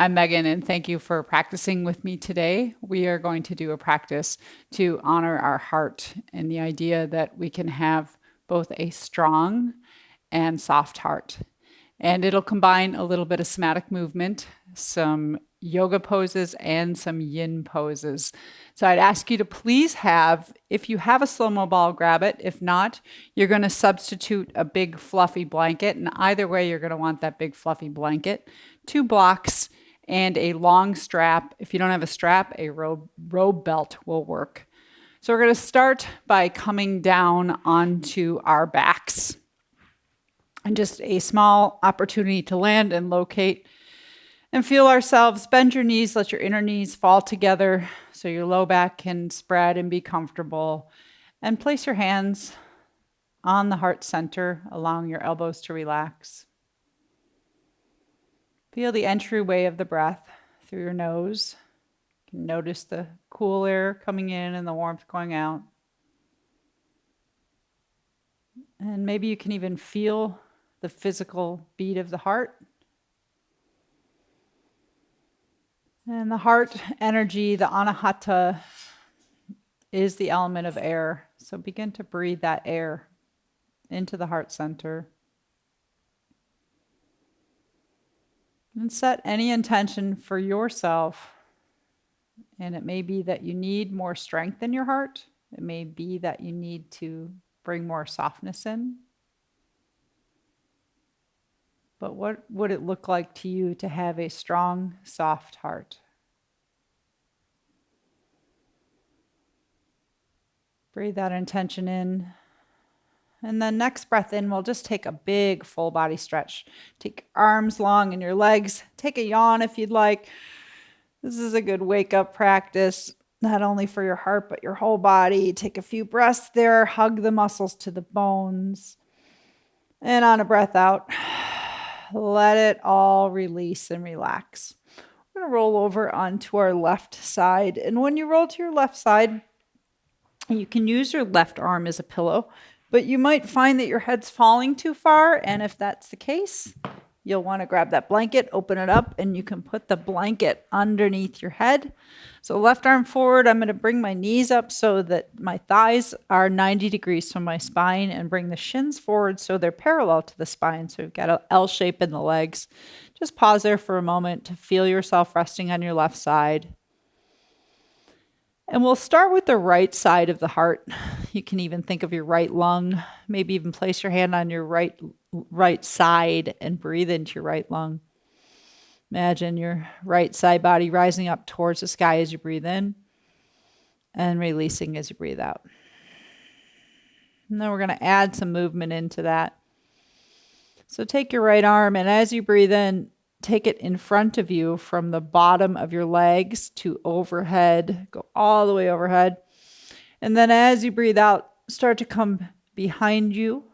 I'm Megan, and thank you for practicing with me today. We are going to do a practice to honor our heart and the idea that we can have both a strong and soft heart. And it'll combine a little bit of somatic movement, some yoga poses, and some yin poses. So I'd ask you to please have, if you have a slow-mo ball, grab it. If not, you're going to substitute a big fluffy blanket. And either way, you're going to want that big fluffy blanket, 2 blocks, and a long strap. If you don't have a strap, a robe belt will work. So we're going to start by coming down onto our backs. And just a small opportunity to land and locate and feel ourselves. Bend your knees, let your inner knees fall together so your low back can spread and be comfortable. And place your hands on the heart center, allowing your elbows to relax. Feel the entryway of the breath through your nose. You can notice the cool air coming in and the warmth going out. And maybe you can even feel the physical beat of the heart. And the heart energy, the anahata, is the element of air. So begin to breathe that air into the heart center. And set any intention for yourself. And it may be that you need more strength in your heart. It may be that you need to bring more softness in. But what would it look like to you to have a strong, soft heart? Breathe that intention in. And then next breath in, we'll just take a big full body stretch. Take your arms long and your legs. Take a yawn if you'd like. This is a good wake up practice, not only for your heart, but your whole body. Take a few breaths there. Hug the muscles to the bones. And on a breath out, let it all release and relax. We're going to roll over onto our left side. And when you roll to your left side, you can use your left arm as a pillow, but you might find that your head's falling too far. And if that's the case, you'll want to grab that blanket, open it up, and you can put the blanket underneath your head. So left arm forward, I'm going to bring my knees up so that my thighs are 90 degrees from my spine and bring the shins forward so they're parallel to the spine. So we've got an L shape in the legs. Just pause there for a moment to feel yourself resting on your left side. And we'll start with the right side of the heart. You can even think of your right lung, maybe even place your hand on your right side and breathe into your right lung. Imagine your right side body rising up towards the sky as you breathe in and releasing as you breathe out. And then we're going to add some movement into that. So take your right arm, and as you breathe in, take it in front of you from the bottom of your legs to overhead. Go all the way overhead. And then as you breathe out, start to come behind you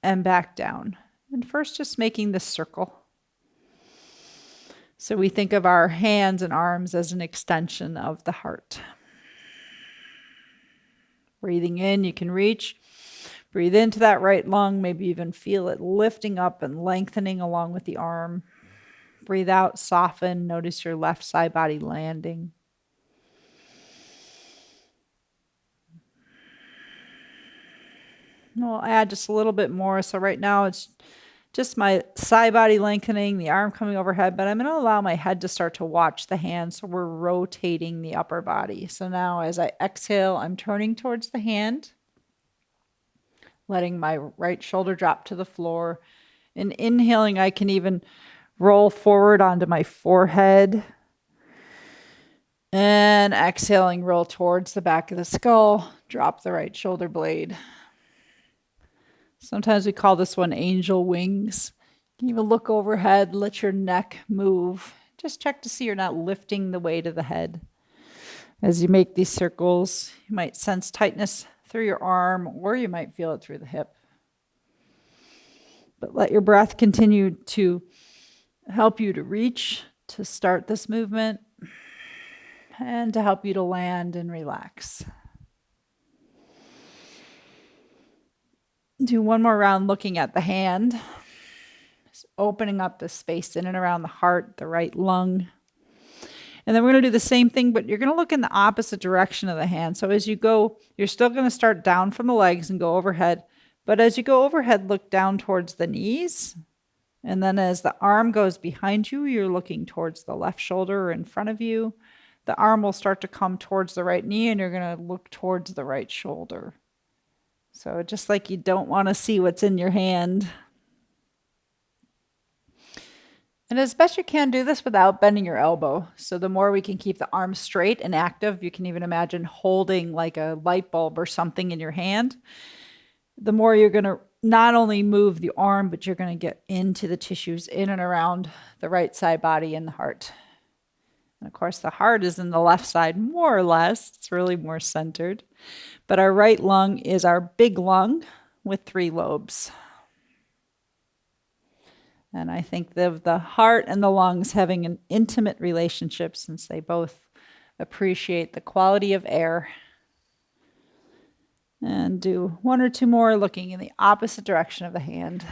and back down. And first, just making this circle. So we think of our hands and arms as an extension of the heart. Breathing in, you can reach. Breathe into that right lung, maybe even feel it lifting up and lengthening along with the arm. Breathe out, soften. Notice your left side body landing. And we'll add just a little bit more. So right now it's just my side body lengthening, the arm coming overhead, but I'm going to allow my head to start to watch the hand. So we're rotating the upper body. So now as I exhale, I'm turning towards the hand, letting my right shoulder drop to the floor. And inhaling, I can even roll forward onto my forehead. And exhaling, roll towards the back of the skull, drop the right shoulder blade. Sometimes we call this one angel wings. You can even look overhead, let your neck move. Just check to see you're not lifting the weight of the head. As you make these circles, you might sense tightness through your arm, or you might feel it through the hip. But let your breath continue to help you to reach, to start this movement, and to help you to land and relax. Do one more round looking at the hand. Just opening up the space in and around the heart, the right lung, And then we're going to do the same thing, but you're going to look in the opposite direction of the hand. So as you go, you're still going to start down from the legs and go overhead. But as you go overhead, look down towards the knees. And then as the arm goes behind you, you're looking towards the left shoulder or in front of you. The arm will start to come towards the right knee, and you're going to look towards the right shoulder. So just like you don't want to see what's in your hand. And as best you can, do this without bending your elbow. So the more we can keep the arm straight and active, you can even imagine holding like a light bulb or something in your hand. The more you're going to not only move the arm, but you're going to get into the tissues in and around the right side body and the heart. And of course, the heart is in the left side, more or less. It's really more centered. But our right lung is our big lung with 3 lobes. And I think the heart and the lungs having an intimate relationship, since they both appreciate the quality of air. And do 1 or 2 more looking in the opposite direction of the hand.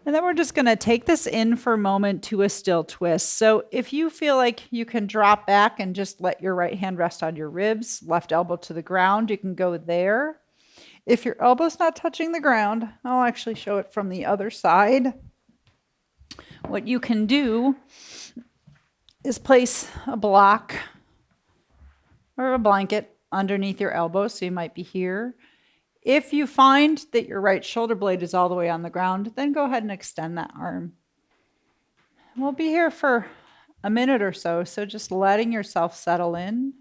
And then we're just going to take this in for a moment to a still twist. So if you feel like you can drop back and just let your right hand rest on your ribs, left elbow to the ground, you can go there. If your elbow's not touching the ground, I'll actually show it from the other side. What you can do is place a block or a blanket underneath your elbow, so you might be here. If you find that your right shoulder blade is all the way on the ground, then go ahead and extend that arm. We'll be here for a minute or so, so just letting yourself settle in.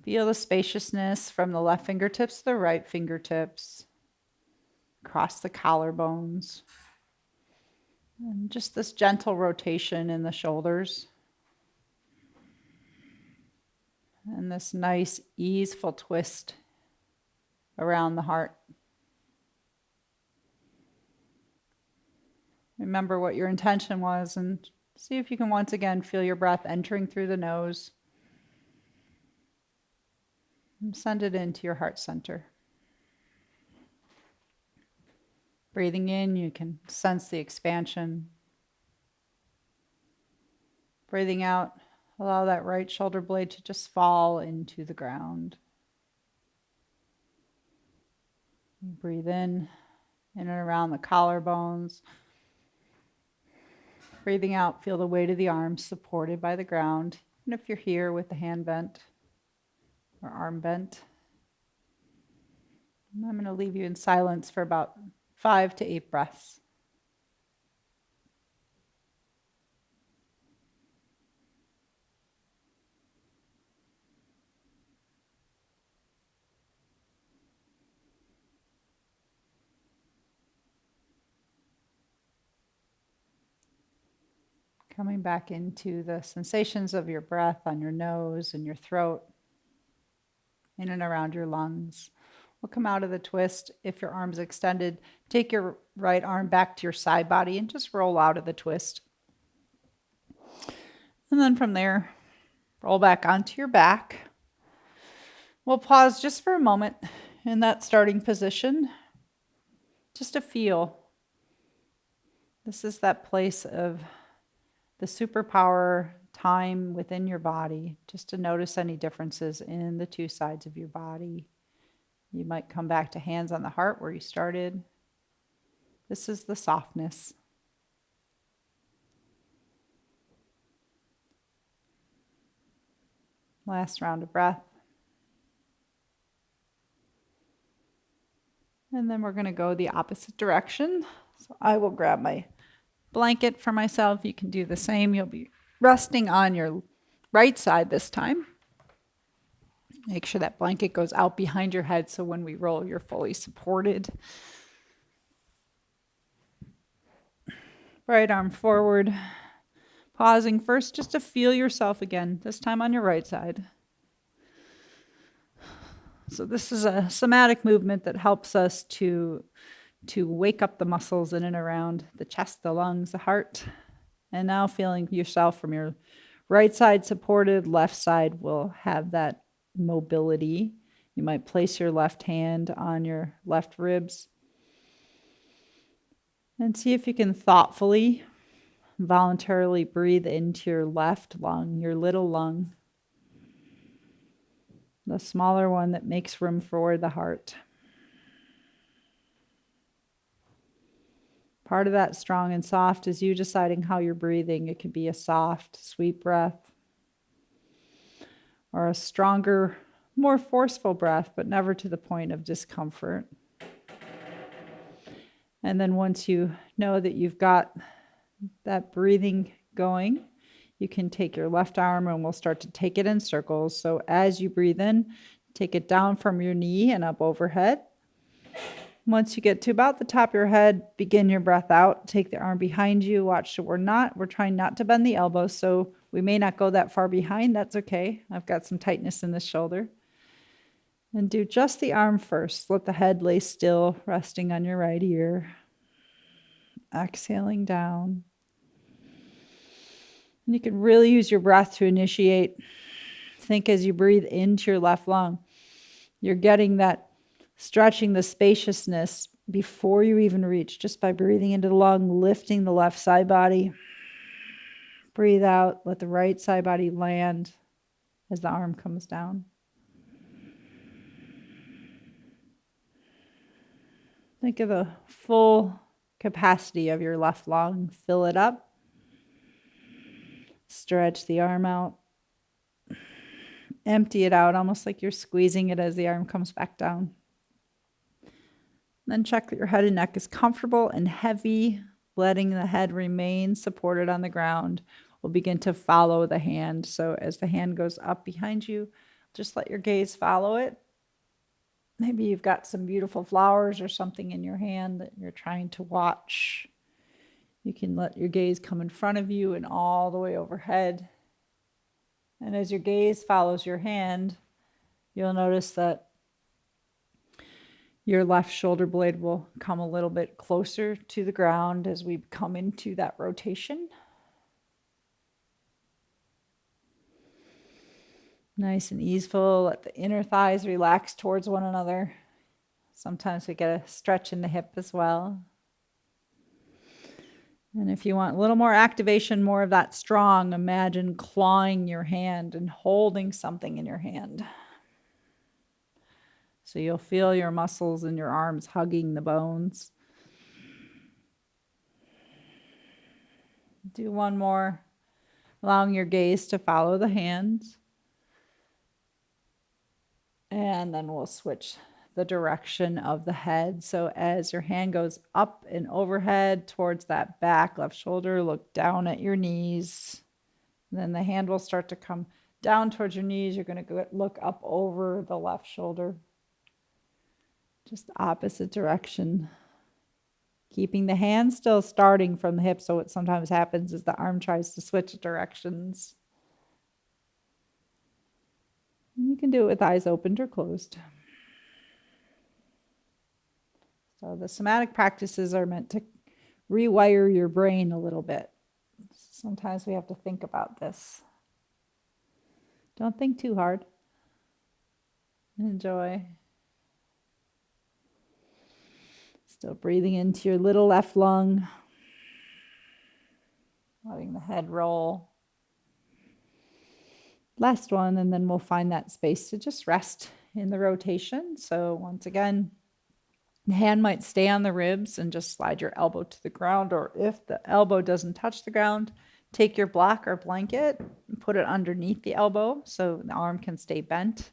Feel the spaciousness from the left fingertips to the right fingertips, across the collarbones, and just this gentle rotation in the shoulders. And this nice, easeful twist around the heart. Remember what your intention was and see if you can once again feel your breath entering through the nose. And send it into your heart center. Breathing in, you can sense the expansion. Breathing out, allow that right shoulder blade to just fall into the ground. Breathe in and around the collarbones. Breathing out, feel the weight of the arms supported by the ground. And if you're here with the hand bent or arm bent, I'm going to leave you in silence for about 5 to 8 breaths. Coming back into the sensations of your breath on your nose and your throat, in and around your lungs. We'll come out of the twist. If your arm's extended, take your right arm back to your side body and just roll out of the twist. And then from there, roll back onto your back. We'll pause just for a moment in that starting position, just to feel. This is that place of the superpower time within your body, just to notice any differences in the 2 sides of your body. You might come back to hands on the heart where you started. This is the softness. Last round of breath. And then we're going to go the opposite direction. So I will grab my blanket for myself. You can do the same. You'll be resting on your right side this time. Make sure that blanket goes out behind your head so when we roll, you're fully supported. Right arm forward. Pausing first just to feel yourself again, this time on your right side. So this is a somatic movement that helps us to wake up the muscles in and around the chest, the lungs, the heart. And now feeling yourself from your right side supported, left side will have that mobility. You might place your left hand on your left ribs and see if you can thoughtfully voluntarily breathe into your left lung, your little lung, the smaller one that makes room for the heart. Part of that strong and soft is you deciding how you're breathing. It could be a soft, sweet breath or a stronger, more forceful breath, but never to the point of discomfort. And then once you know that you've got that breathing going, you can take your left arm and we'll start to take it in circles. So as you breathe in, take it down from your knee and up overhead. Once you get to about the top of your head, begin your breath out. Take the arm behind you. Watch that we're trying not to bend the elbows, so we may not go that far behind. That's okay. I've got some tightness in this shoulder. And do just the arm first. Let the head lay still, resting on your right ear. Exhaling down. And you can really use your breath to initiate. Think as you breathe into your left lung. You're getting that stretching the spaciousness before you even reach, just by breathing into the lung, lifting the left side body. Breathe out, let the right side body land as the arm comes down. Think of the full capacity of your left lung. Fill it up. Stretch the arm out. Empty it out, almost like you're squeezing it as the arm comes back down. Then check that your head and neck is comfortable and heavy, letting the head remain supported on the ground. We'll begin to follow the hand. So as the hand goes up behind you, just let your gaze follow it. Maybe you've got some beautiful flowers or something in your hand that you're trying to watch. You can let your gaze come in front of you and all the way overhead. And as your gaze follows your hand, you'll notice that your left shoulder blade will come a little bit closer to the ground as we come into that rotation. Nice and easeful. Let the inner thighs relax towards one another. Sometimes we get a stretch in the hip as well. And if you want a little more activation, more of that strong, imagine clawing your hand and holding something in your hand. So you'll feel your muscles in your arms hugging the bones. Do one more, allowing your gaze to follow the hands. And then we'll switch the direction of the head. So as your hand goes up and overhead towards that back left shoulder, look down at your knees. And then the hand will start to come down towards your knees. You're going to look up over the left shoulder. Just opposite direction. Keeping the hand still starting from the hip. So what sometimes happens is the arm tries to switch directions. You can do it with eyes opened or closed. So the somatic practices are meant to rewire your brain a little bit. Sometimes we have to think about this. Don't think too hard. Enjoy. Still breathing into your little left lung. Letting the head roll. Last one, and then we'll find that space to just rest in the rotation. So once again, the hand might stay on the ribs and just slide your elbow to the ground, or if the elbow doesn't touch the ground, take your block or blanket and put it underneath the elbow so the arm can stay bent.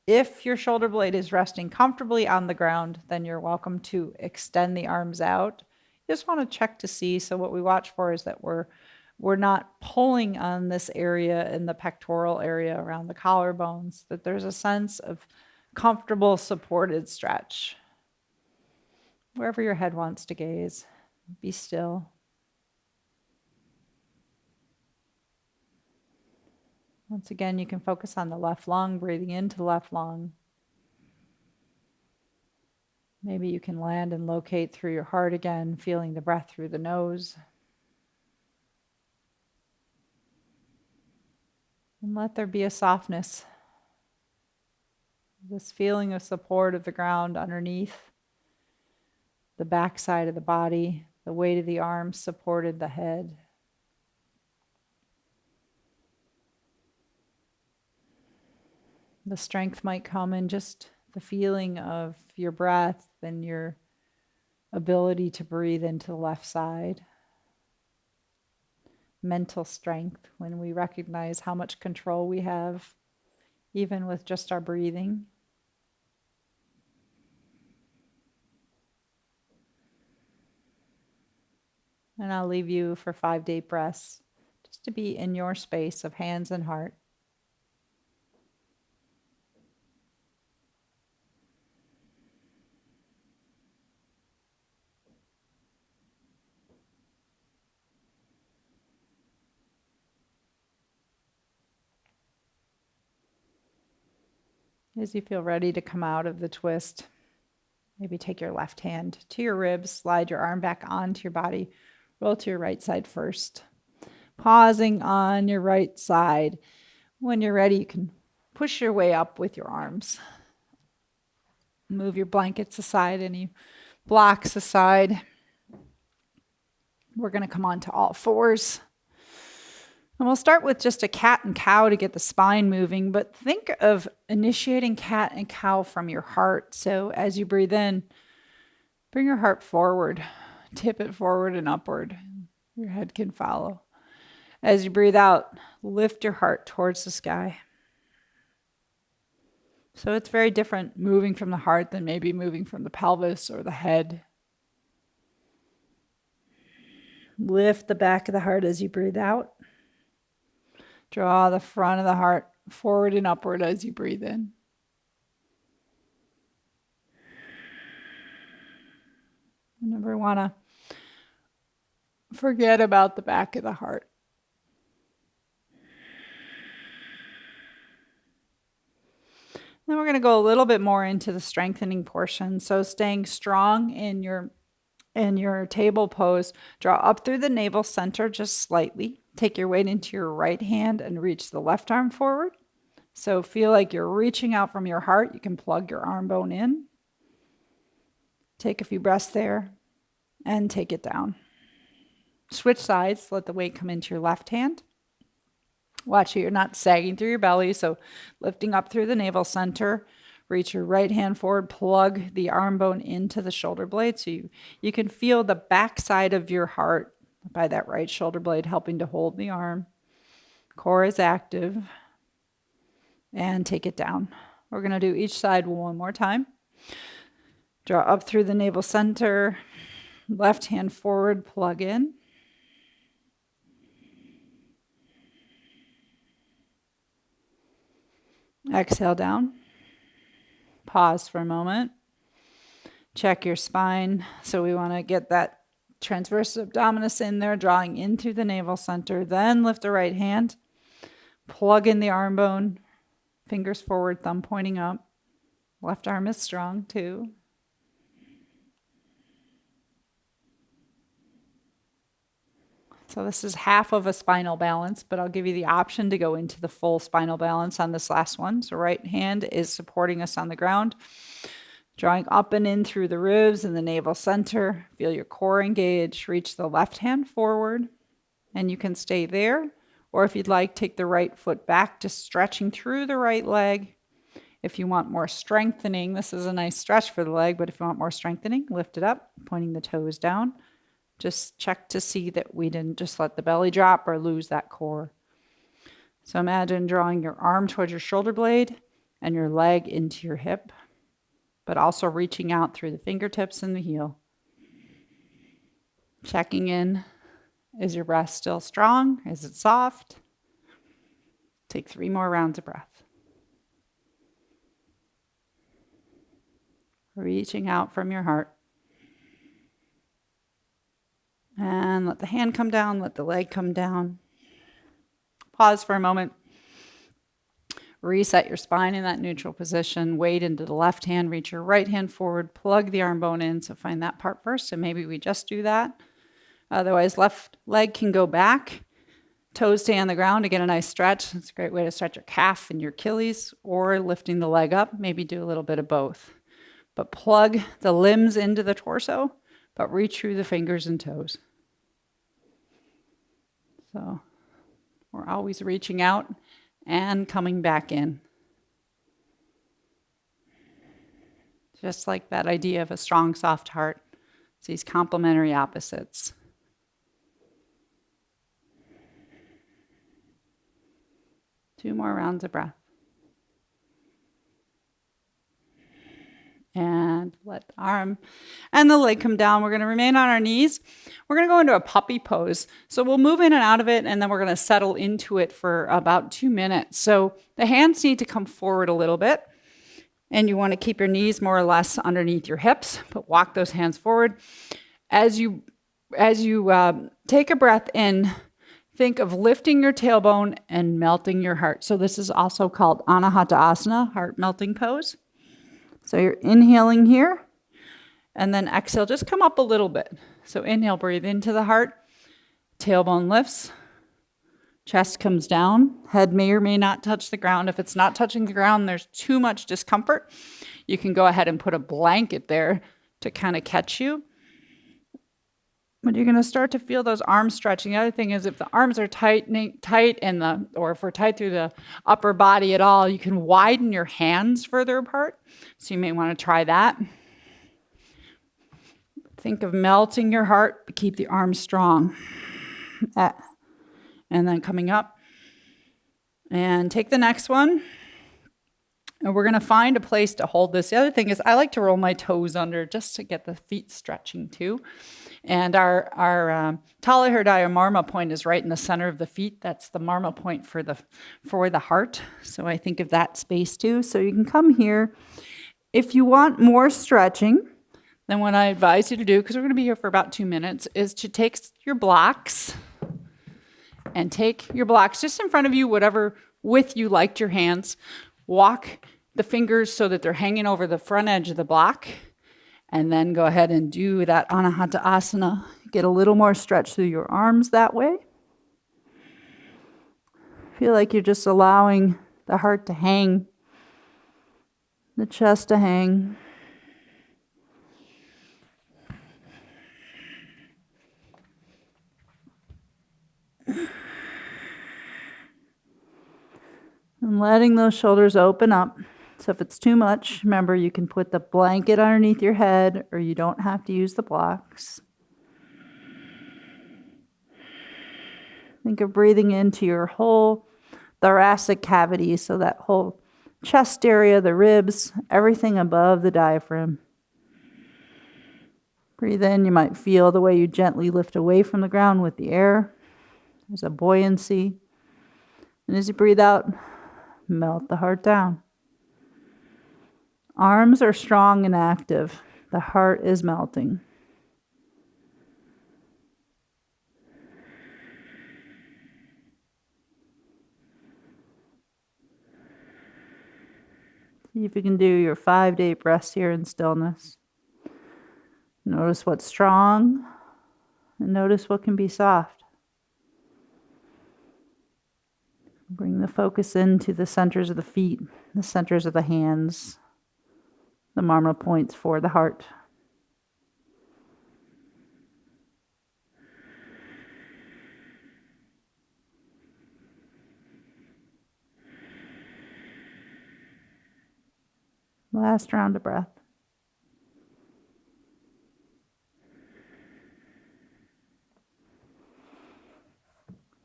If your shoulder blade is resting comfortably on the ground, then you're welcome to extend the arms out. You just want to check to see. So what we watch for is that we're not pulling on this area in the pectoral area around the collarbones, that there's a sense of comfortable supported stretch. Wherever your head wants to gaze, be still. Once again, you can focus on the left lung, breathing into the left lung. Maybe you can land and locate through your heart again, feeling the breath through the nose. And let there be a softness, this feeling of support of the ground underneath, the back side of the body, the weight of the arms supported the head. The strength might come in just the feeling of your breath and your ability to breathe into the left side. Mental strength, when we recognize how much control we have, even with just our breathing. And I'll leave you for 5 deep breaths, just to be in your space of hands and heart. As you feel ready to come out of the twist, maybe take your left hand to your ribs, slide your arm back onto your body, roll to your right side first. Pausing on your right side. When you're ready, you can push your way up with your arms. Move your blankets aside, any blocks aside. We're going to come on to all fours. And we'll start with just a cat and cow to get the spine moving, but think of initiating cat and cow from your heart. So as you breathe in, bring your heart forward, tip it forward and upward. Your head can follow. As you breathe out, lift your heart towards the sky. So it's very different moving from the heart than maybe moving from the pelvis or the head. Lift the back of the heart as you breathe out. Draw the front of the heart forward and upward as you breathe in. You never want to forget about the back of the heart. Then we're going to go a little bit more into the strengthening portion. So staying strong in your table pose, draw up through the navel center just slightly. Take your weight into your right hand and reach the left arm forward. So feel like you're reaching out from your heart. You can plug your arm bone in. Take a few breaths there and take it down. Switch sides, let the weight come into your left hand. Watch it, you're not sagging through your belly, so lifting up through the navel center. Reach your right hand forward, plug the arm bone into the shoulder blade so you can feel the back side of your heart by that right shoulder blade helping to hold the arm. Core is active. And take it down. We're going to do each side one more time. Draw up through the navel center, left hand forward, plug in. Exhale down. Pause for a moment. Check your spine. So we want to get that transverse abdominis in there, drawing in through the navel center. Then lift the right hand. Plug in the arm bone. Fingers forward, thumb pointing up. Left arm is strong too. So this is half of a spinal balance, but I'll give you the option to go into the full spinal balance on this last one. So right hand is supporting us on the ground, drawing up and in through the ribs and the navel center. Feel your core engage. Reach the left hand forward, and you can stay there. Or if you'd like, take the right foot back, just stretching through the right leg. If you want more strengthening, this is a nice stretch for the leg, but if you want more strengthening, lift it up, pointing the toes down. Just check to see that we didn't just let the belly drop or lose that core. So imagine drawing your arm towards your shoulder blade and your leg into your hip, but also reaching out through the fingertips and the heel. Checking in. Is your breath still strong? Is it soft? Take 3 more rounds of breath. Reaching out from your heart. And let the hand come down, let the leg come down. Pause for a moment. Reset your spine in that neutral position. Weight into the left hand, reach your right hand forward, plug the arm bone in. So find that part first, and maybe we just do that. Otherwise, left leg can go back. Toes stay on the ground to get a nice stretch. It's a great way to stretch your calf and your Achilles, or lifting the leg up. Maybe do a little bit of both. But plug the limbs into the torso, but reach through the fingers and toes. So we're always reaching out and coming back in. Just like that idea of a strong, soft heart. It's these complementary opposites. Two more rounds of breath. And let the arm and the leg come down. We're going to remain on our knees. We're going to go into a puppy pose. So we'll move in and out of it, and then we're going to settle into it for about 2 minutes. So the hands need to come forward a little bit, and you want to keep your knees more or less underneath your hips, but walk those hands forward. As you take a breath in, think of lifting your tailbone and melting your heart. So this is also called Anahata Asana, heart melting pose. So you're inhaling here, and then exhale, just come up a little bit. So inhale, breathe into the heart, tailbone lifts, chest comes down, head may or may not touch the ground. If it's not touching the ground, there's too much discomfort. You can go ahead and put a blanket there to kind of catch you. But you're going to start to feel those arms stretching. The other thing is if the arms are tight or if we're tight through the upper body at all, you can widen your hands further apart. So you may want to try that. Think of melting your heart, but keep the arms strong. And then coming up. And take the next one. And we're going to find a place to hold this. The other thing is I like to roll my toes under just to get the feet stretching too. And our Tala Hridaya Marma point is right in the center of the feet. That's the Marma point for the heart. So I think of that space too. So you can come here. If you want more stretching, then what I advise you to do, because we're going to be here for about 2 minutes, is to take your blocks and take your blocks just in front of you, whatever width you liked your hands. Walk the fingers so that they're hanging over the front edge of the block. And then go ahead and do that Anahata Asana. Get a little more stretch through your arms that way. Feel like you're just allowing the heart to hang, the chest to hang. And letting those shoulders open up. So if it's too much, remember you can put the blanket underneath your head or you don't have to use the blocks. Think of breathing into your whole thoracic cavity, so that whole chest area, the ribs, everything above the diaphragm. Breathe in, you might feel the way you gently lift away from the ground with the air. There's a buoyancy. And as you breathe out, melt the heart down. Arms are strong and active. The heart is melting. See if you can do your 5-day breaths here in stillness. Notice what's strong and notice what can be soft. Bring the focus into the centers of the feet, the centers of the hands, the marma points for the heart. Last round of breath.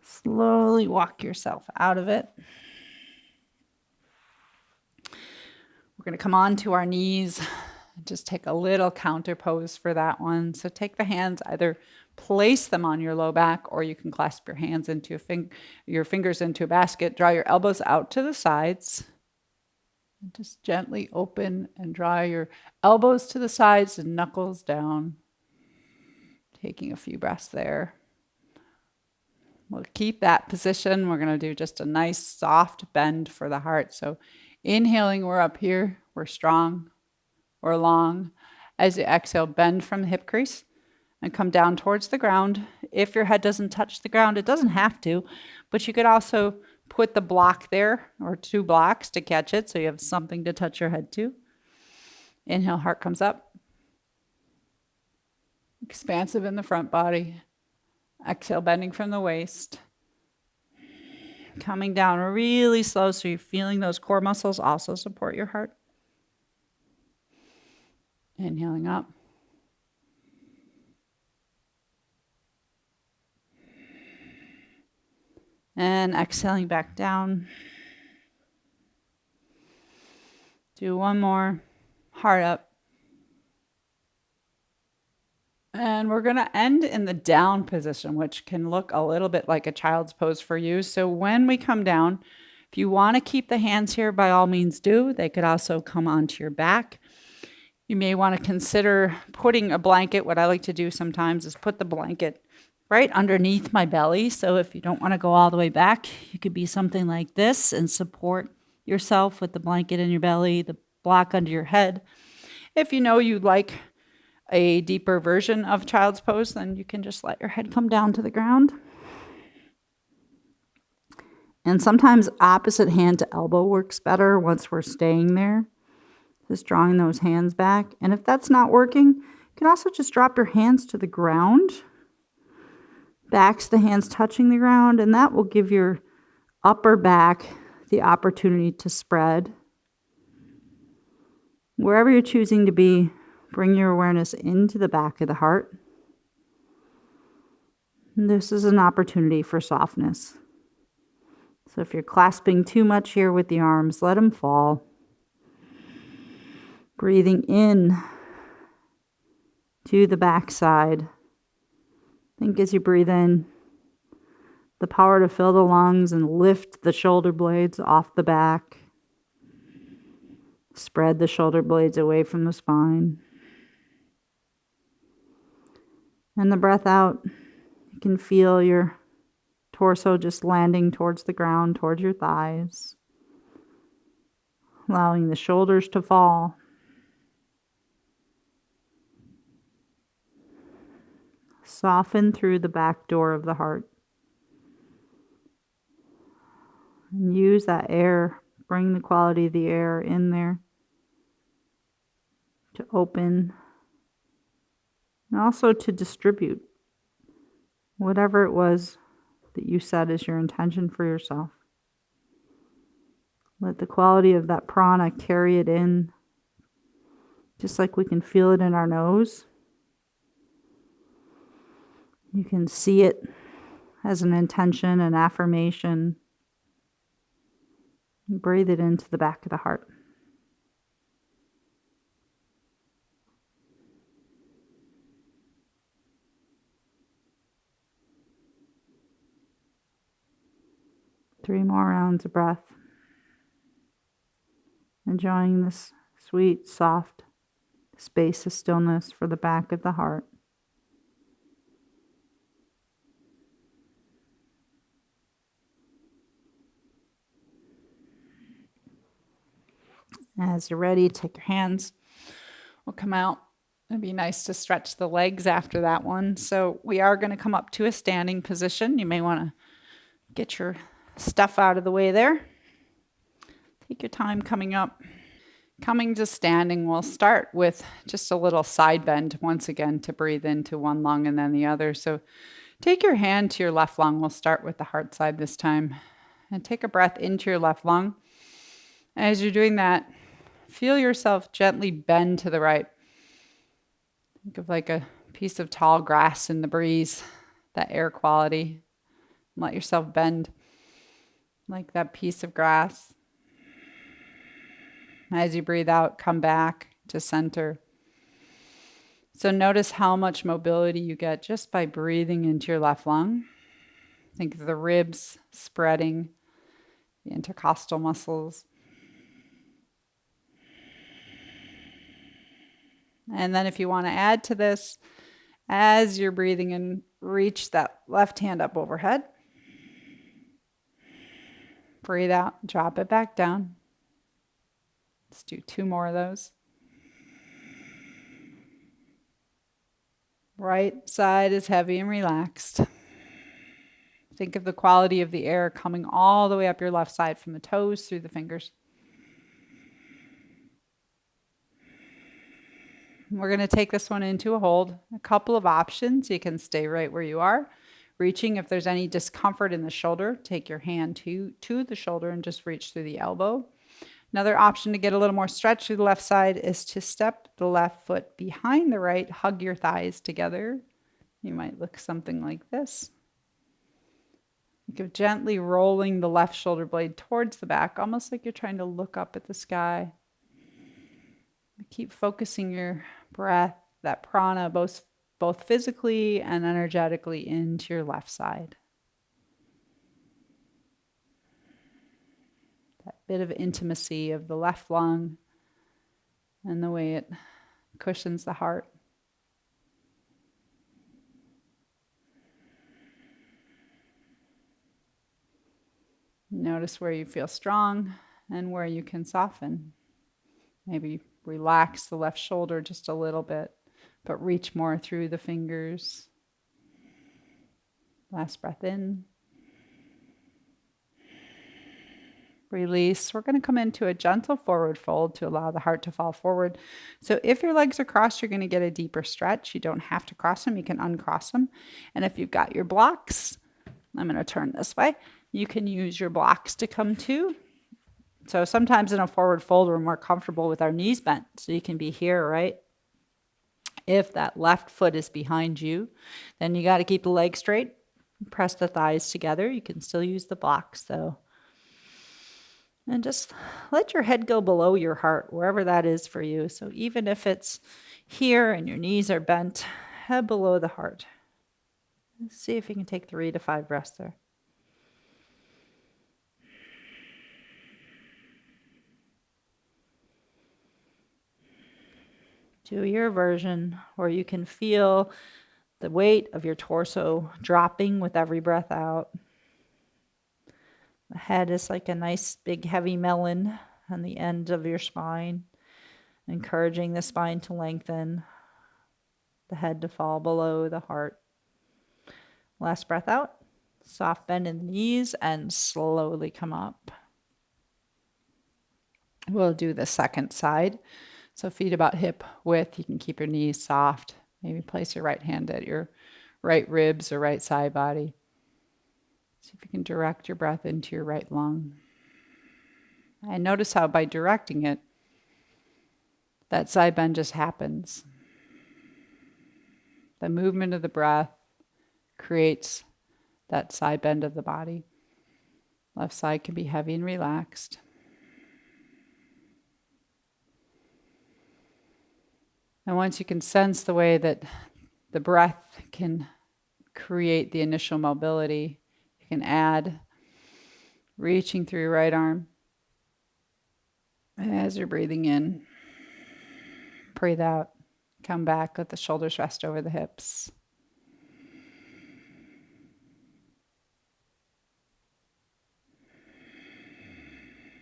Slowly walk yourself out of it. We're going to come on to our knees. Just take a little counter pose for that one. So take the hands, either place them on your low back or you can clasp your hands into your fingers into a basket. Draw your elbows out to the sides. And just gently open and draw your elbows to the sides and knuckles down. Taking a few breaths there. We'll keep that position. We're going to do just a nice soft bend for the heart. So inhaling, we're up here, we're strong, we're long. As you exhale, bend from the hip crease and come down towards the ground. If your head doesn't touch the ground, it doesn't have to, but you could also put the block there or 2 blocks to catch it so you have something to touch your head to. Inhale, heart comes up. Expansive in the front body. Exhale, bending from the waist. Coming down really slow so you're feeling those core muscles also support your heart. Inhaling up. And exhaling back down. Do one more. Heart up. And we're going to end in the down position, which can look a little bit like a child's pose for you. So when we come down, if you want to keep the hands here, by all means do. They could also come onto your back. You may want to consider putting a blanket. What I like to do sometimes is put the blanket right underneath my belly. So if you don't want to go all the way back, you could be something like this and support yourself with the blanket in your belly, the block under your head. If you know you'd like a deeper version of child's pose, then you can just let your head come down to the ground. And sometimes opposite hand to elbow works better once we're staying there. Just drawing those hands back. And if that's not working, you can also just drop your hands to the ground. Backs the hands touching the ground, and that will give your upper back the opportunity to spread. Wherever you're choosing to be, bring your awareness into the back of the heart. And this is an opportunity for softness. So if you're clasping too much here with the arms, let them fall. Breathing in to the backside. Think as you breathe in, the power to fill the lungs and lift the shoulder blades off the back. Spread the shoulder blades away from the spine. And the breath out, you can feel your torso just landing towards the ground, towards your thighs. Allowing the shoulders to fall. Soften through the back door of the heart. And use that air, bring the quality of the air in there to open and also to distribute whatever it was that you set as your intention for yourself. Let the quality of that prana carry it in, just like we can feel it in our nose. You can see it as an intention, an affirmation. And breathe it into the back of the heart. Three more rounds of breath. Enjoying this sweet, soft space of stillness for the back of the heart. As you're ready, take your hands. We'll come out. It'd be nice to stretch the legs after that one. So we are going to come up to a standing position. You may want to get your stuff out of the way there. Take your time coming up. Coming to standing, we'll start with just a little side bend once again to breathe into one lung and then the other. So take your hand to your left lung. We'll start with the heart side this time. And take a breath into your left lung. As you're doing that, feel yourself gently bend to the right. Think of like a piece of tall grass in the breeze, that air quality. Let yourself bend like that piece of grass. As you breathe out, come back to center. So notice how much mobility you get just by breathing into your left lung. Think of the ribs spreading, the intercostal muscles. And then if you want to add to this, as you're breathing in, reach that left hand up overhead. Breathe out, drop it back down. Let's do 2 more of those. Right side is heavy and relaxed. Think of the quality of the air coming all the way up your left side from the toes through the fingers. We're going to take this one into a hold. A couple of options. You can stay right where you are. Reaching, if there's any discomfort in the shoulder, take your hand to the shoulder and just reach through the elbow. Another option to get a little more stretch through the left side is to step the left foot behind the right, hug your thighs together. You might look something like this. Think of gently rolling the left shoulder blade towards the back, almost like you're trying to look up at the sky. Keep focusing your breath, that prana, both physically and energetically into your left side. That bit of intimacy of the left lung and the way it cushions the heart. Notice where you feel strong and where you can soften. Maybe relax the left shoulder just a little bit, but reach more through the fingers. Last breath in. Release. We're going to come into a gentle forward fold to allow the heart to fall forward. So if your legs are crossed, you're going to get a deeper stretch. You don't have to cross them. You can uncross them. And if you've got your blocks, I'm going to turn this way. You can use your blocks to come to. So sometimes in a forward fold, we're more comfortable with our knees bent. So you can be here, right? If that left foot is behind you, then you got to keep the leg straight. Press the thighs together. You can still use the blocks though. And just let your head go below your heart, wherever that is for you. So even if it's here and your knees are bent, head below the heart. Let's see if you can take 3 to 5 breaths there. Do your version where you can feel the weight of your torso dropping with every breath out. The head is like a nice big heavy melon on the end of your spine, encouraging the spine to lengthen, the head to fall below the heart. Last breath out, soft bend in the knees and slowly come up. We'll do the second side. So feet about hip width. You can keep your knees soft. Maybe place your right hand at your right ribs or right side body. See if you can direct your breath into your right lung. And notice how by directing it, that side bend just happens. The movement of the breath creates that side bend of the body. Left side can be heavy and relaxed. And once you can sense the way that the breath can create the initial mobility, you can add reaching through your right arm. As you're breathing in, breathe out. Come back, let the shoulders rest over the hips.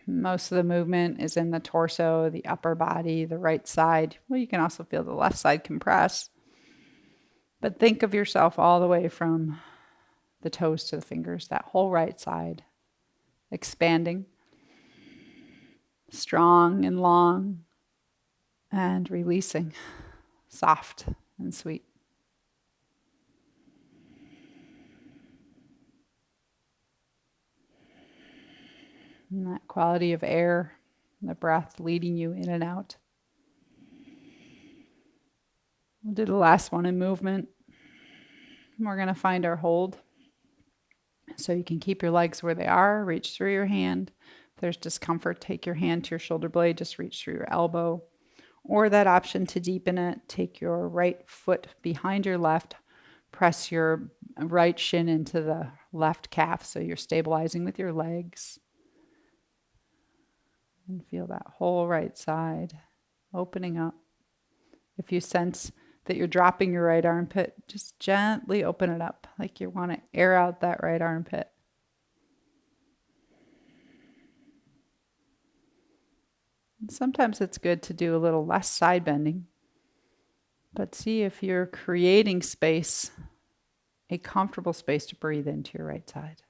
Most of the movement is in the torso, the upper body, the right side. Well, you can also feel the left side compress. But think of yourself all the way from the toes to the fingers, that whole right side, expanding, strong and long, and releasing, soft and sweet. And that quality of air, the breath leading you in and out. We'll do the last one in movement. We're going to find our hold. So you can keep your legs where they are, reach through your hand. If there's discomfort, take your hand to your shoulder blade, just reach through your elbow. Or that option to deepen it, take your right foot behind your left, press your right shin into the left calf so you're stabilizing with your legs. And feel that whole right side opening up. If you sense that you're dropping your right armpit, just gently open it up like you want to air out that right armpit. And sometimes it's good to do a little less side bending, but see if you're creating space, a comfortable space to breathe into your right side.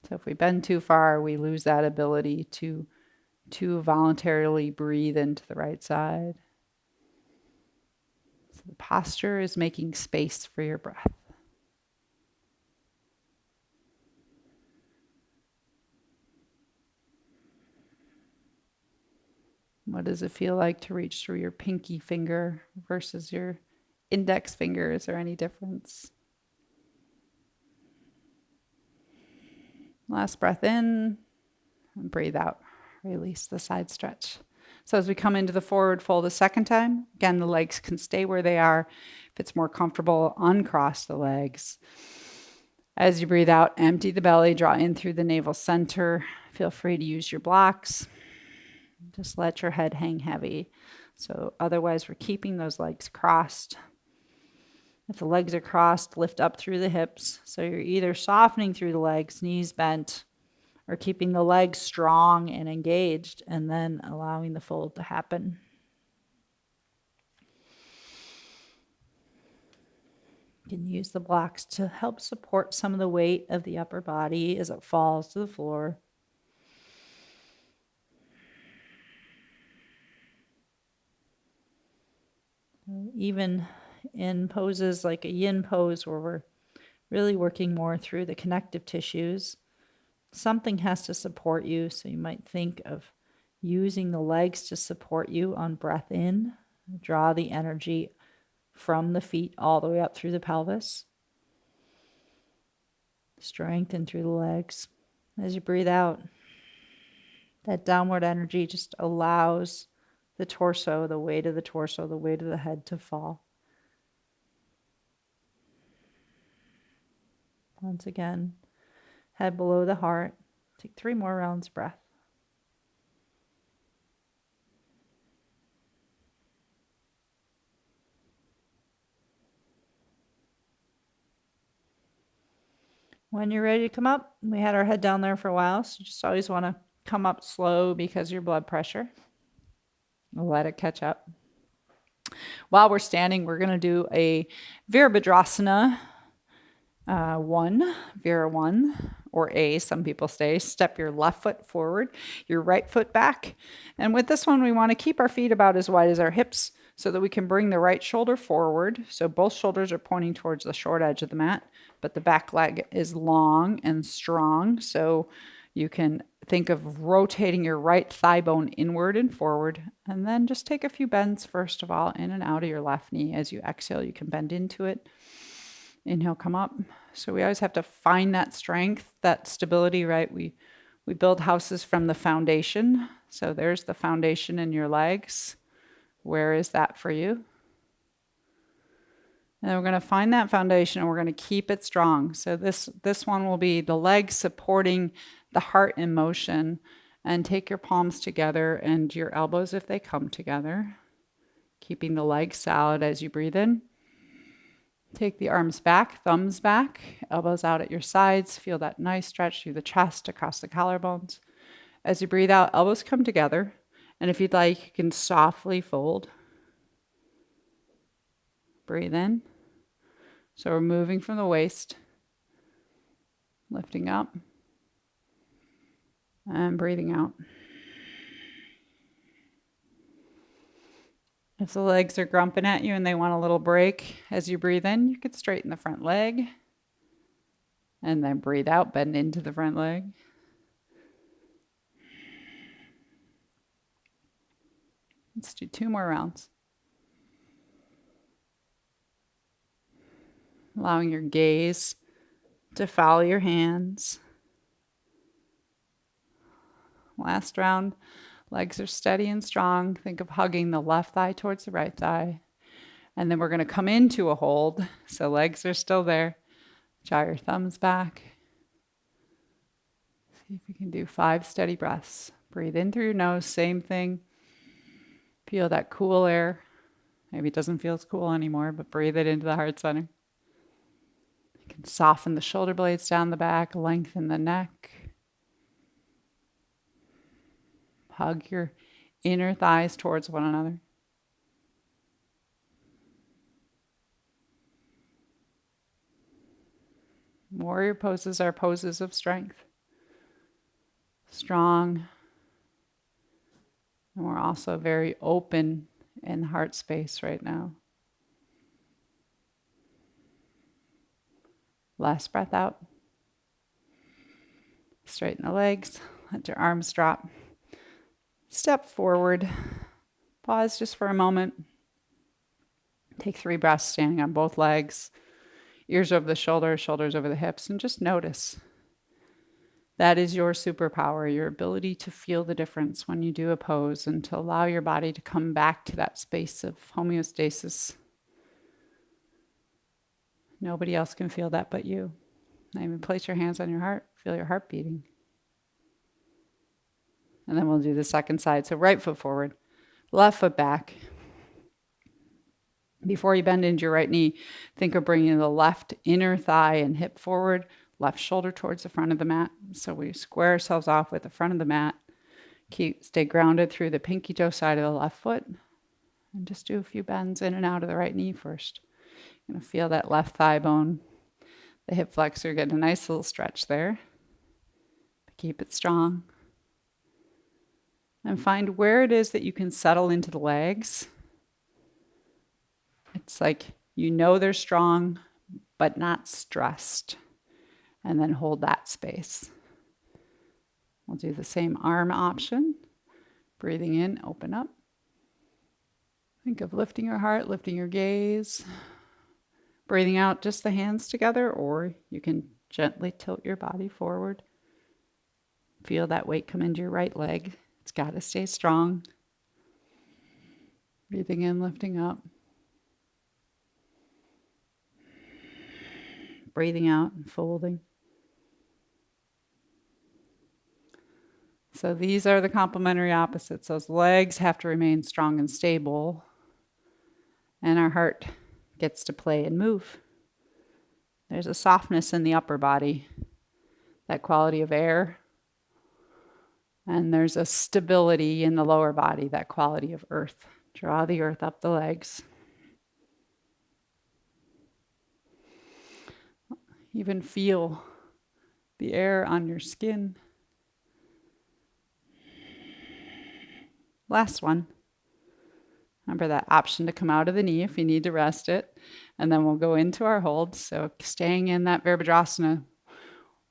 So if we bend too far, we lose that ability to voluntarily breathe into the right side. So the posture is making space for your breath. What does it feel like to reach through your pinky finger versus your index finger? Is there any difference? Last breath in and breathe out. Release the side stretch. So as we come into the forward fold a second time, again, the legs can stay where they are. If it's more comfortable, uncross the legs. As you breathe out, empty the belly, draw in through the navel center. Feel free to use your blocks. Just let your head hang heavy. So otherwise, we're keeping those legs crossed. If the legs are crossed, lift up through the hips. So you're either softening through the legs, knees bent, or keeping the legs strong and engaged, and then allowing the fold to happen. You can use the blocks to help support some of the weight of the upper body as it falls to the floor. Even in poses like a yin pose where we're really working more through the connective tissues, something has to support you. So you might think of using the legs to support you on breath in. Draw the energy from the feet all the way up through the pelvis. Strengthen through the legs. As you breathe out, that downward energy just allows the torso, the weight of the torso, the weight of the head to fall. Once again, head below the heart. Take 3 more rounds of breath. When you're ready to come up, we had our head down there for a while, so you just always want to come up slow because of your blood pressure. Let it catch up. While we're standing, we're going to do a Virabhadrasana 1, Vira 1, or A, some people say. Step your left foot forward, your right foot back. And with this one, we want to keep our feet about as wide as our hips so that we can bring the right shoulder forward. So both shoulders are pointing towards the short edge of the mat, but the back leg is long and strong. So you can think of rotating your right thigh bone inward and forward, and then just take a few bends, first of all, in and out of your left knee. As you exhale, you can bend into it. Inhale, come up. So we always have to find that strength, that stability, right? We build houses from the foundation. So there's the foundation in your legs. Where is that for you? And then we're going to find that foundation and we're going to keep it strong. So this one will be the legs supporting the heart in motion. And take your palms together and your elbows if they come together. Keeping the legs solid as you breathe in. Take the arms back, thumbs back, elbows out at your sides. Feel that nice stretch through the chest, across the collarbones. As you breathe out, elbows come together. And if you'd like, you can softly fold. Breathe in. So we're moving from the waist, lifting up, and breathing out. If the legs are grumping at you and they want a little break, as you breathe in, you could straighten the front leg. And then breathe out, bend into the front leg. Let's do 2 more rounds. Allowing your gaze to follow your hands. Last round. Legs are steady and strong. Think of hugging the left thigh towards the right thigh. And then we're going to come into a hold. So legs are still there. Draw your thumbs back. See if you can do 5 steady breaths. Breathe in through your nose. Same thing. Feel that cool air. Maybe it doesn't feel as cool anymore, but breathe it into the heart center. You can soften the shoulder blades down the back, lengthen the neck. Hug your inner thighs towards one another. Warrior poses are poses of strength. Strong. And we're also very open in the heart space right now. Last breath out. Straighten the legs. Let your arms drop. Step forward. Pause just for a moment. Take 3 breaths standing on both legs. Ears over the shoulders, shoulders over the hips, and just notice. That is your superpower, your ability to feel the difference when you do a pose and to allow your body to come back to that space of homeostasis. Nobody else can feel that but you. Now even place your hands on your heart, feel your heart beating. And then we'll do the second side. So right foot forward, left foot back. Before you bend into your right knee, think of bringing the left inner thigh and hip forward, left shoulder towards the front of the mat. So we square ourselves off with the front of the mat. Stay grounded through the pinky toe side of the left foot. And just do a few bends in and out of the right knee first. You're going to feel that left thigh bone, the hip flexor, get a nice little stretch there. Keep it strong. And find where it is that you can settle into the legs. It's like you know they're strong, but not stressed. And then hold that space. We'll do the same arm option. Breathing in, open up. Think of lifting your heart, lifting your gaze. Breathing out, just the hands together, or you can gently tilt your body forward. Feel that weight come into your right leg. It's got to stay strong. Breathing in, lifting up. Breathing out and folding. So these are the complementary opposites. Those legs have to remain strong and stable. And our heart gets to play and move. There's a softness in the upper body, that quality of air. And there's a stability in the lower body, that quality of earth. Draw the earth up the legs. Even feel the air on your skin. Last one. Remember that option to come out of the knee if you need to rest it. And then we'll go into our hold. So staying in that Virabhadrasana.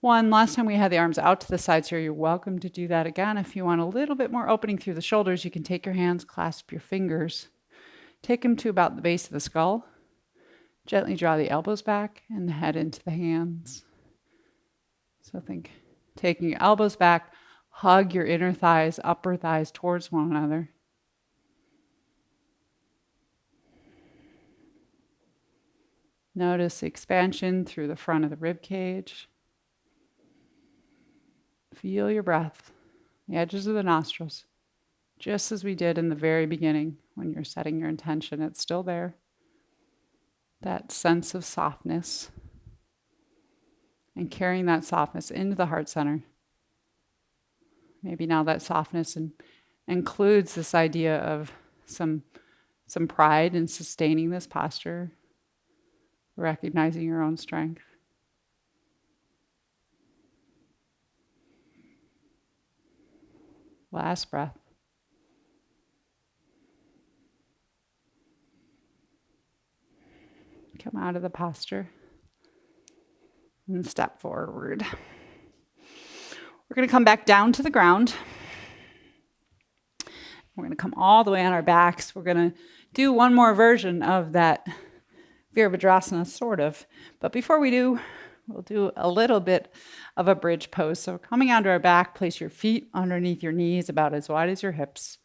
Last time we had the arms out to the sides here. You're welcome to do that again. If you want a little bit more opening through the shoulders, you can take your hands, clasp your fingers. Take them to about the base of the skull. Gently draw the elbows back and the head into the hands. So think taking your elbows back, hug your inner thighs, upper thighs towards one another. Notice the expansion through the front of the rib cage. Feel your breath, the edges of the nostrils, just as we did in the very beginning when you're setting your intention. It's still there. That sense of softness. And carrying that softness into the heart center. Maybe now that softness includes this idea of some pride in sustaining this posture, recognizing your own strength. Last breath. Come out of the posture and step forward. We're going to come back down to the ground. We're going to come all the way on our backs. We're going to do one more version of that Virabhadrasana, sort of. But before we do, we'll do a little bit of a bridge pose. So coming onto our back, place your feet underneath your knees about as wide as your hips.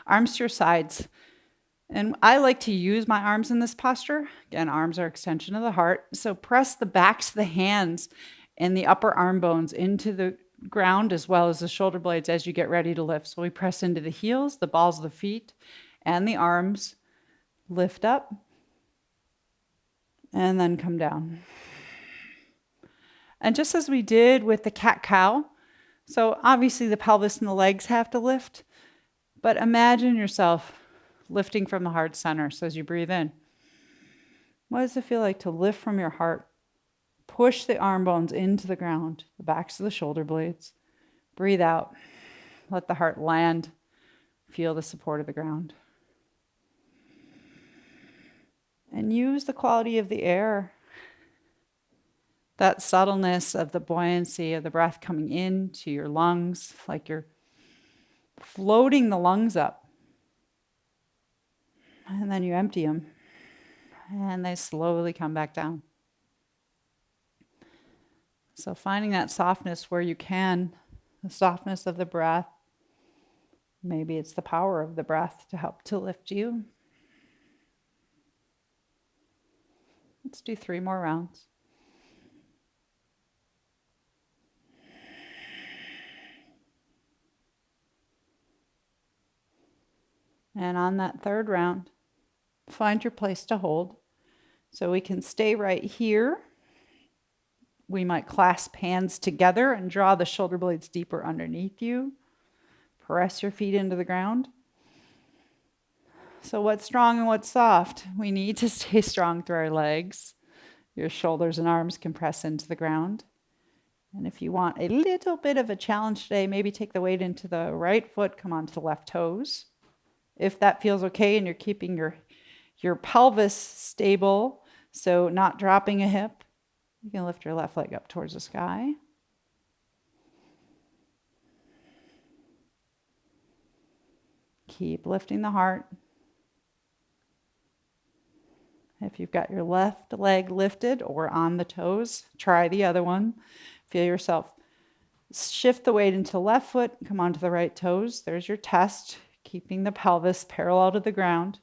Arms to your sides. And I like to use my arms in this posture. Again, arms are extension of the heart. So press the backs of the hands and the upper arm bones into the ground as well as the shoulder blades as you get ready to lift. So we press into the heels, the balls of the feet, and the arms. Lift up and then come down. And just as we did with the cat-cow, so obviously the pelvis and the legs have to lift, but imagine yourself lifting from the heart center. So as you breathe in, what does it feel like to lift from your heart? Push the arm bones into the ground, the backs of the shoulder blades. Breathe out. Let the heart land. Feel the support of the ground. And use the quality of the air. That subtleness of the buoyancy of the breath coming into your lungs, like you're floating the lungs up. And then you empty them, and they slowly come back down. So finding that softness where you can, the softness of the breath. Maybe it's the power of the breath to help to lift you. Let's do 3 more rounds. And on that 3rd round, find your place to hold. So we can stay right here. We might clasp hands together and draw the shoulder blades deeper underneath you. Press your feet into the ground. So what's strong and what's soft? We need to stay strong through our legs. Your shoulders and arms can press into the ground. And if you want a little bit of a challenge today, maybe take the weight into the right foot, come onto the left toes. If that feels okay and you're keeping your pelvis stable, so not dropping a hip, you can lift your left leg up towards the sky. Keep lifting the heart. If you've got your left leg lifted or on the toes, try the other one. Feel yourself shift the weight into the left foot, come onto the right toes. There's your test, keeping the pelvis parallel to the ground.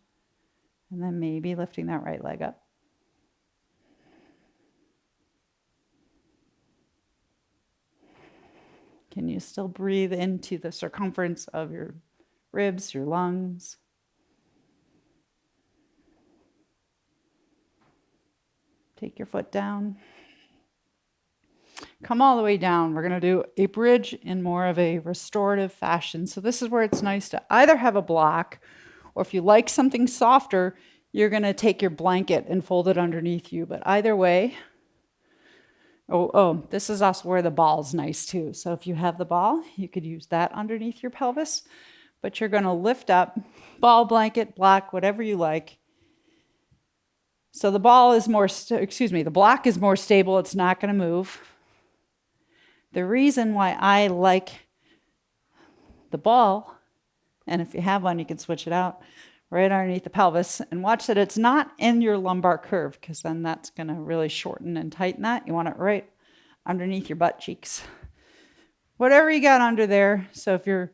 And then maybe lifting that right leg up. Can you still breathe into the circumference of your ribs, your lungs? Take your foot down. Come all the way down. We're going to do a bridge in more of a restorative fashion. So this is where it's nice to either have a block, or if you like something softer, you're going to take your blanket and fold it underneath you. But either way, this is also where the ball's nice too. So if you have the ball, you could use that underneath your pelvis. But you're going to lift up, ball, blanket, block, whatever you like. So the ball is the block is more stable. It's not going to move. The reason why I like the ball, and if you have one, you can switch it out right underneath the pelvis, and watch that it's not in your lumbar curve, because then that's going to really shorten and tighten that. You want it right underneath your butt cheeks. Whatever you got under there. So if you're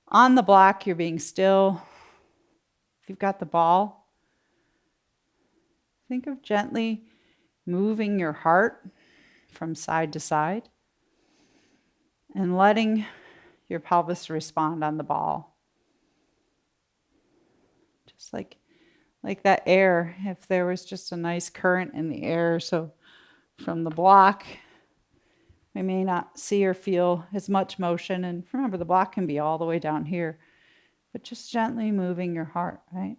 on the block, you're being still. If you've got the ball, think of gently moving your heart from side to side and letting your pelvis respond on the ball. Just like that air, if there was just a nice current in the air. So from the block, we may not see or feel as much motion. And remember, the block can be all the way down here, but just gently moving your heart, right?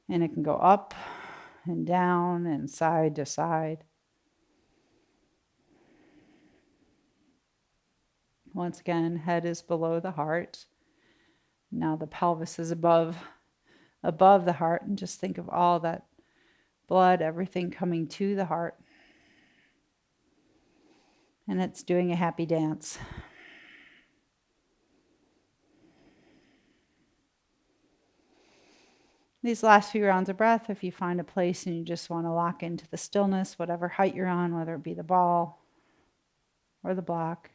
And it can go up and down and side to side. Once again, head is below the heart. Now the pelvis is above the heart, and just think of all that blood, everything coming to the heart. And it's doing a happy dance. These last few rounds of breath, if you find a place and you just want to lock into the stillness, whatever height you're on, whether it be the ball or the block.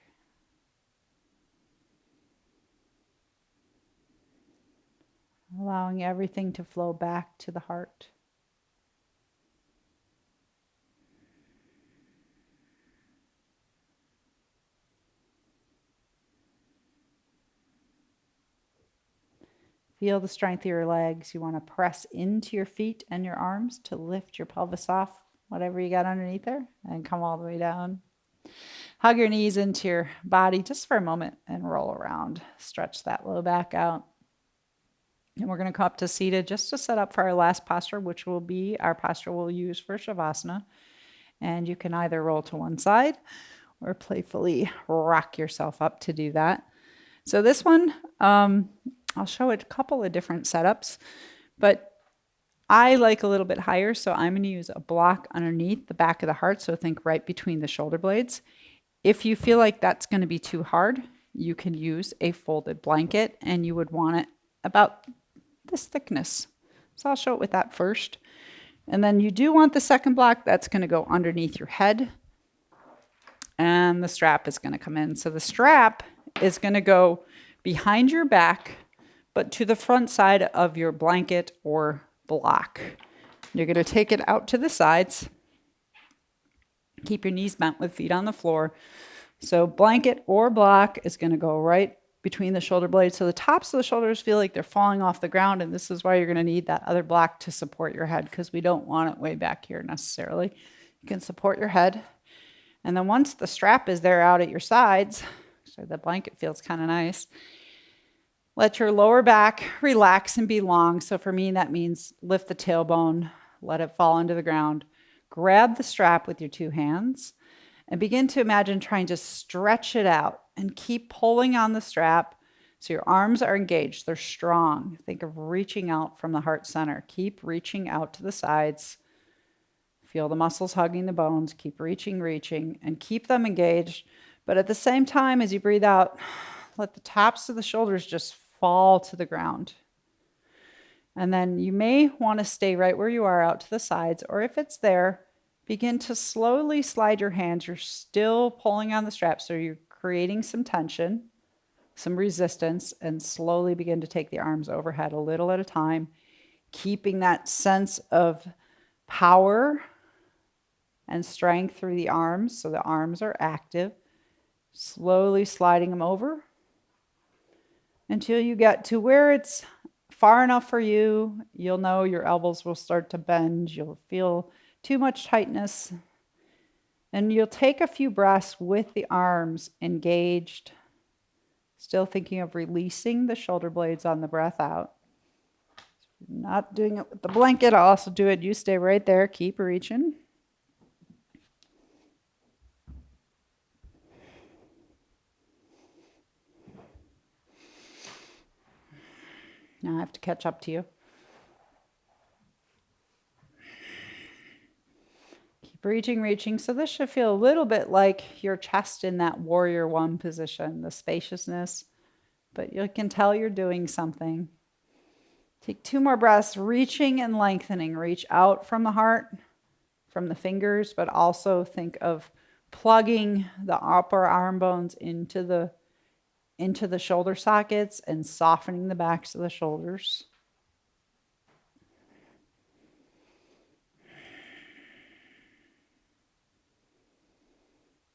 Allowing everything to flow back to the heart. Feel the strength of your legs. You want to press into your feet and your arms to lift your pelvis off, whatever you got underneath there, and come all the way down. Hug your knees into your body just for a moment and roll around. Stretch that low back out. And we're going to come up to seated just to set up for our last posture, which will be our posture we'll use for Shavasana. And you can either roll to one side or playfully rock yourself up to do that. So this one, I'll show a couple of different setups, but I like a little bit higher. So I'm going to use a block underneath the back of the heart. So think right between the shoulder blades. If you feel like that's going to be too hard, you can use a folded blanket, and you would want it about this thickness. So I'll show it with that first. And then you do want the second block that's going to go underneath your head, and the strap is going to come in. So the strap is going to go behind your back, but to the front side of your blanket or block. You're going to take it out to the sides. Keep your knees bent with feet on the floor. So blanket or block is going to go right between the shoulder blades. So the tops of the shoulders feel like they're falling off the ground, and this is why you're going to need that other block to support your head, because we don't want it way back here necessarily. You can support your head. And then once the strap is there out at your sides, so the blanket feels kind of nice, let your lower back relax and be long. So for me, that means lift the tailbone, let it fall into the ground. Grab the strap with your two hands and begin to imagine trying to stretch it out and keep pulling on the strap so your arms are engaged. They're strong. Think of reaching out from the heart center. Keep reaching out to the sides. Feel the muscles hugging the bones. Keep reaching, and keep them engaged. But at the same time, as you breathe out, let the tops of the shoulders just fall to the ground. And then you may want to stay right where you are out to the sides, or if it's there, begin to slowly slide your hands. You're still pulling on the strap, so you're creating some tension, some resistance, and slowly begin to take the arms overhead a little at a time, keeping that sense of power and strength through the arms, so the arms are active. Slowly sliding them over until you get to where it's far enough for you. You'll know your elbows will start to bend. You'll feel too much tightness. And you'll take a few breaths with the arms engaged, still thinking of releasing the shoulder blades on the breath out. Not doing it with the blanket. I'll also do it. You stay right there. Keep reaching. Now I have to catch up to you. Keep reaching. So this should feel a little bit like your chest in that warrior one position, the spaciousness, but you can tell you're doing something. Take 2 more breaths, reaching and lengthening. Reach out from the heart, from the fingers, but also think of plugging the upper arm bones into the shoulder sockets and softening the backs of the shoulders.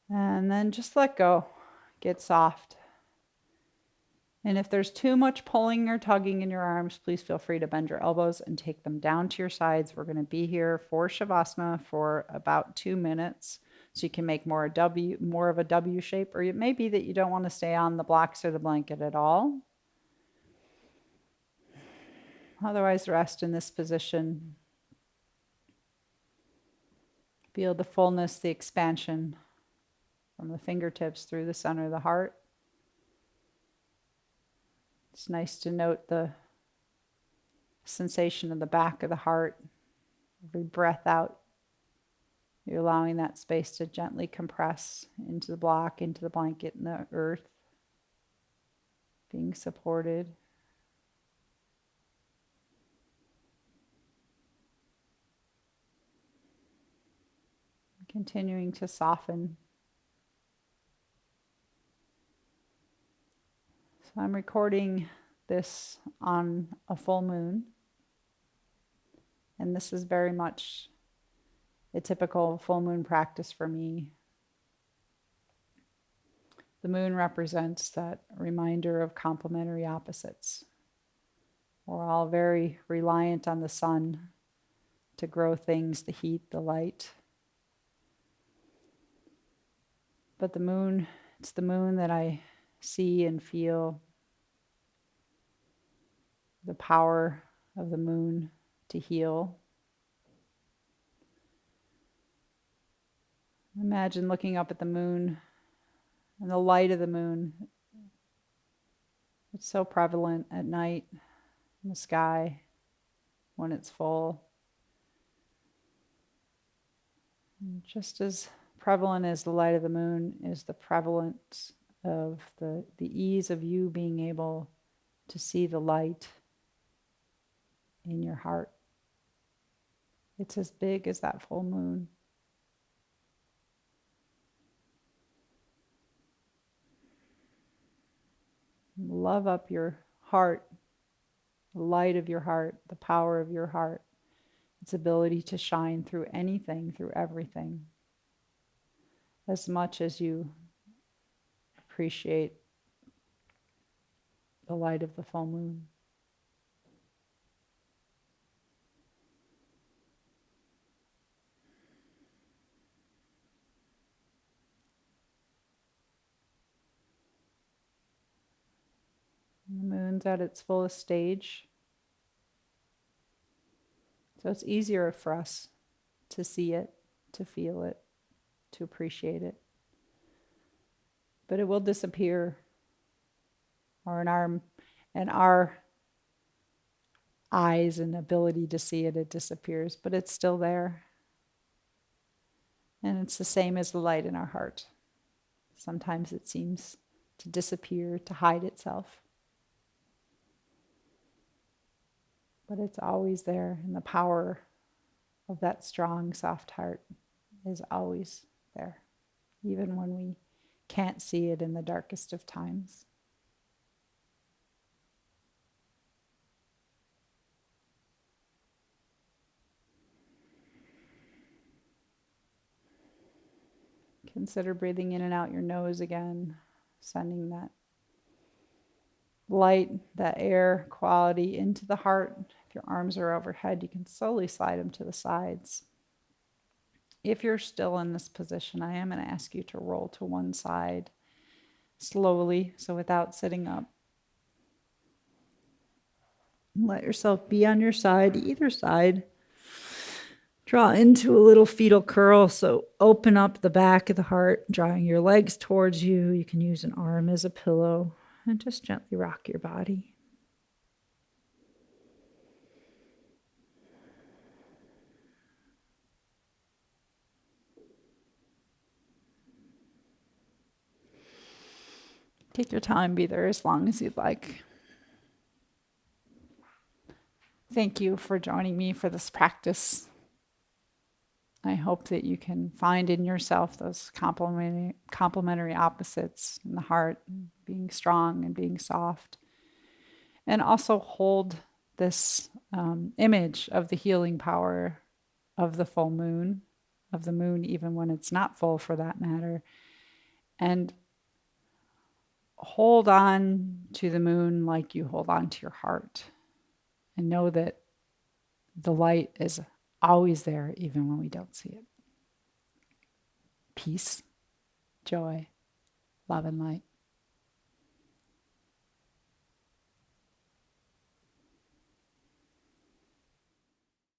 And then just let go. Get soft. And if there's too much pulling or tugging in your arms, please feel free to bend your elbows and take them down to your sides. We're going to be here for Shavasana for about 2 minutes. So you can make more of a W shape, or it may be that you don't want to stay on the blocks or the blanket at all. Otherwise, rest in this position. Feel the fullness, the expansion from the fingertips through the center of the heart. It's nice to note the sensation in the back of the heart. Every breath out, you're allowing that space to gently compress into the block, into the blanket, and the earth, being supported. Continuing to soften. So I'm recording this on a full moon, and this is very much a typical full moon practice for me. The moon represents that reminder of complementary opposites. We're all very reliant on the sun to grow things, the heat, the light. But the moon, it's the moon that I see and feel the power of the moon to heal. Imagine looking up at the moon and the light of the moon. It's so prevalent at night in the sky when it's full. And just as Prevalent as the light of the moon is the prevalence of the ease of you being able to see the light in your heart. It's as big as that full moon. Love up your heart, the light of your heart, the power of your heart, its ability to shine through anything, through everything, as much as you appreciate the light of the full moon. The moon's at its fullest stage, so it's easier for us to see it, to feel it, to appreciate it. But it will disappear, or in our eyes and ability to see it, it disappears, but it's still there. And it's the same as the light in our heart. Sometimes it seems to disappear, to hide itself. But it's always there, and the power of that strong, soft heart is always there, even when we can't see it in the darkest of times. Consider breathing in and out your nose again, sending that light, that air quality into the heart. If your arms are overhead, you can slowly slide them to the sides. If you're still in this position, I am going to ask you to roll to one side slowly, so without sitting up. Let yourself be on your side, either side. Draw into a little fetal curl, so open up the back of the heart, drawing your legs towards you. You can use an arm as a pillow and just gently rock your body. Take your time, be there as long as you'd like. Thank you for joining me for this practice. I hope that you can find in yourself those complementary opposites in the heart, being strong and being soft. And also hold this image of the healing power of the full moon, of the moon even when it's not full for that matter. And hold on to the moon like you hold on to your heart. And know that the light is always there even when we don't see it. Peace, joy, love, and light.